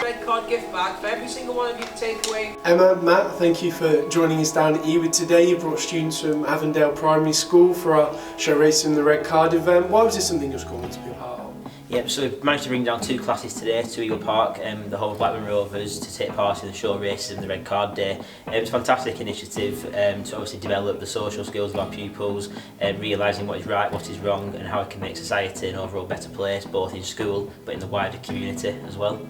Red card gift bag for every single one of you to take away. Emma, Matt, thank you for joining us down at Ewood today. You brought students from Avondale Primary School for our Show Racing the Red Card event. Why was this something your school wanted to be a part of? Yeah, so we've managed to bring down 2 classes today to Ewood Park, the whole of Blackburn Rovers, to take part in the show races and the Red Card Day. It was a fantastic initiative to obviously develop the social skills of our pupils, realising what is right, what is wrong, and how it can make society an overall better place, both in school but in the wider community as well.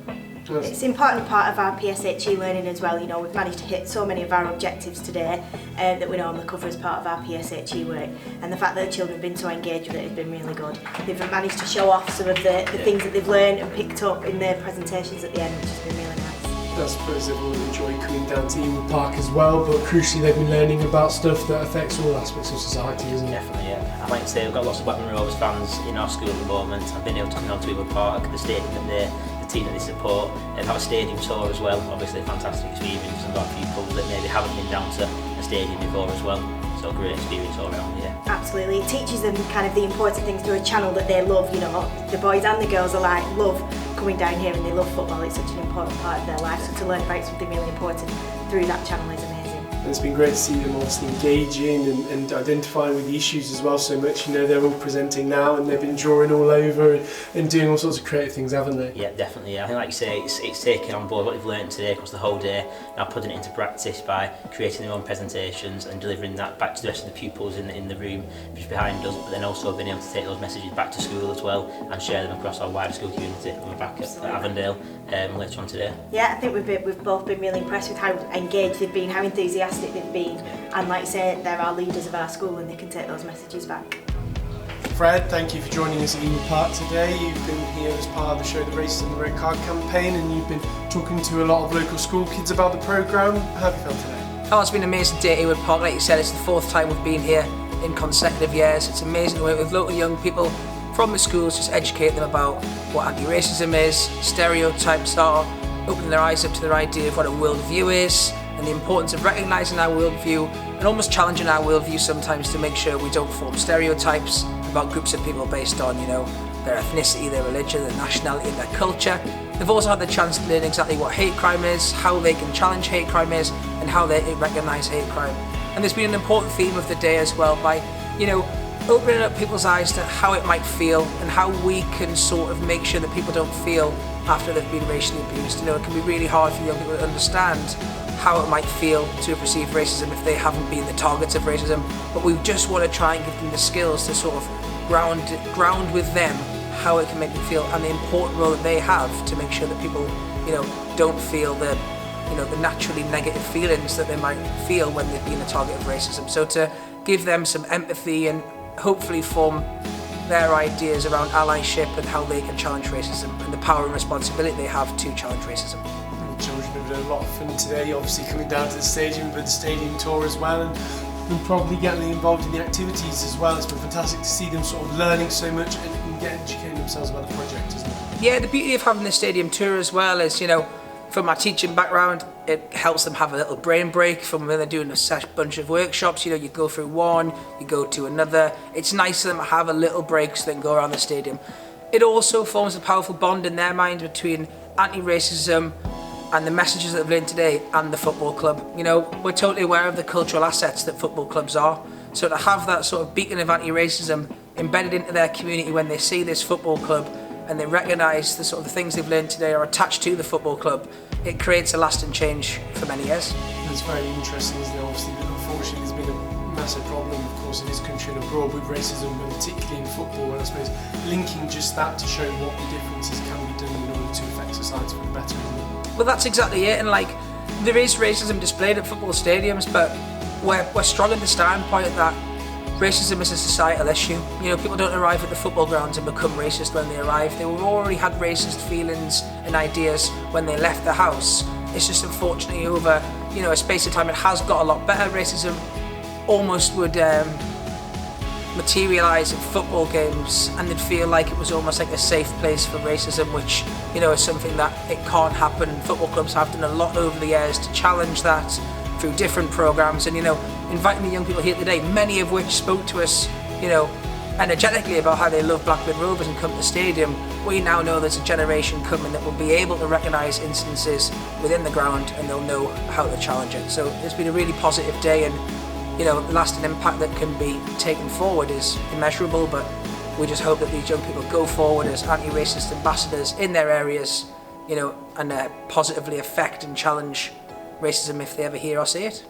It's an important part of our PSHE learning as well. You know, we've managed to hit so many of our objectives today that we normally cover as part of our PSHE work, and the fact that the children have been so engaged with it has been really good. They've managed to show off some of the things that they've learned and picked up in their presentations at the end, which has been really nice. I suppose everyone enjoyed coming down to Ewood Park as well, but crucially they've been learning about stuff that affects all aspects of society, isn't it? Definitely, yeah. I'd like to say we've got lots of Blackburn Rovers fans in our school at the moment. I've been able to come down to Ewood Park, the stadium that the team that they support, and have a stadium tour as well. Obviously a fantastic experience for some of our pupils that maybe haven't been down to a stadium before as well. So a great experience all around here. Absolutely, it teaches them kind of the important things through a channel that they love. You know, the boys and the girls alike love coming down here and they love football. It's such an important part of their life, so to learn about something really important through that channel is amazing. And it's been great to see them obviously engaging and identifying with the issues as well so much. You know, they're all presenting now and they've been drawing all over and doing all sorts of creative things, haven't they? Yeah, definitely. Yeah. I think, like you say, it's taking on board what they've learned today across the whole day, now putting it into practice by creating their own presentations and delivering that back to the rest of the pupils in the room just behind us, but then also being able to take those messages back to school as well and share them across our wider school community. We're back at Avondale later on today. Yeah, I think we've both been really impressed with how engaged they've been, how enthusiastic they've been, and like I say, they're our leaders of our school and they can take those messages back. Fred, thank you for joining us at Ewood Park today. You've been here as part of the Show the Races and the Red Card campaign and you've been talking to a lot of local school kids about the programme. How have you felt today? Oh, it's been an amazing day at Ewood Park. Like you said, it's the 4th time we've been here in consecutive years. It's amazing to work with local young people from the schools, just educate them about what anti-racism is, stereotypes are, opening their eyes up to their idea of what a worldview is, and the importance of recognising our worldview and almost challenging our worldview sometimes to make sure we don't form stereotypes about groups of people based on, you know, their ethnicity, their religion, their nationality and their culture. They've also had the chance to learn exactly what hate crime is, how they can challenge hate crime is, and how they recognise hate crime. And there's been an important theme of the day as well by, you know, opening up people's eyes to how it might feel and how we can sort of make sure that people don't feel after they've been racially abused. You know, it can be really hard for young people to understand how it might feel to have received racism if they haven't been the targets of racism, but we just want to try and give them the skills to sort of ground with them how it can make them feel and the important role that they have to make sure that people, you know, don't feel the, you know, the naturally negative feelings that they might feel when they've been the target of racism. So to give them some empathy and hopefully form their ideas around allyship and how they can challenge racism and the power and responsibility they have to challenge racism. The children have had a lot of fun today, obviously coming down to the stadium with the stadium tour as well and probably getting involved in the activities as well. It's been fantastic to see them sort of learning so much and get educating themselves about the project, isn't it? Yeah, the beauty of having the stadium tour as well is, you know, from my teaching background, it helps them have a little brain break from when they're doing a bunch of workshops. You know, you go through one, you go to another. It's nice for them to have a little break so they can go around the stadium. It also forms a powerful bond in their mind between anti-racism and the messages that they've learned today and the football club. You know, we're totally aware of the cultural assets that football clubs are. So to have that sort of beacon of anti-racism embedded into their community when they see this football club and they recognise the sort of things they've learned today are attached to the football club, it creates a lasting change for many years. It's very interesting, isn't it? Obviously, unfortunately, there's been a massive problem, of course, in this country and abroad with racism, and particularly in football. And I suppose linking just that to show what the differences can be done in order to affect society for the better, isn't it? Well, that's exactly it. And like, there is racism displayed at football stadiums, but we're strong in the standpoint that racism is a societal issue. You know, people don't arrive at the football grounds and become racist when they arrive. They already had racist feelings and ideas when they left the house. It's just unfortunately over, you know, a space of time it has got a lot better. Racism almost would materialise in football games and they'd feel like it was almost like a safe place for racism, which, you know, is something that it can't happen. Football clubs have done a lot over the years to challenge that through different programmes and, you know, inviting the young people here today, many of which spoke to us, you know, energetically about how they love Blackburn Rovers and come to the stadium, we now know there's a generation coming that will be able to recognise instances within the ground and they'll know how to challenge it. So it's been a really positive day, and you know, the lasting impact that can be taken forward is immeasurable, but we just hope that these young people go forward as anti-racist ambassadors in their areas, you know, and positively affect and challenge racism if they ever hear or see it.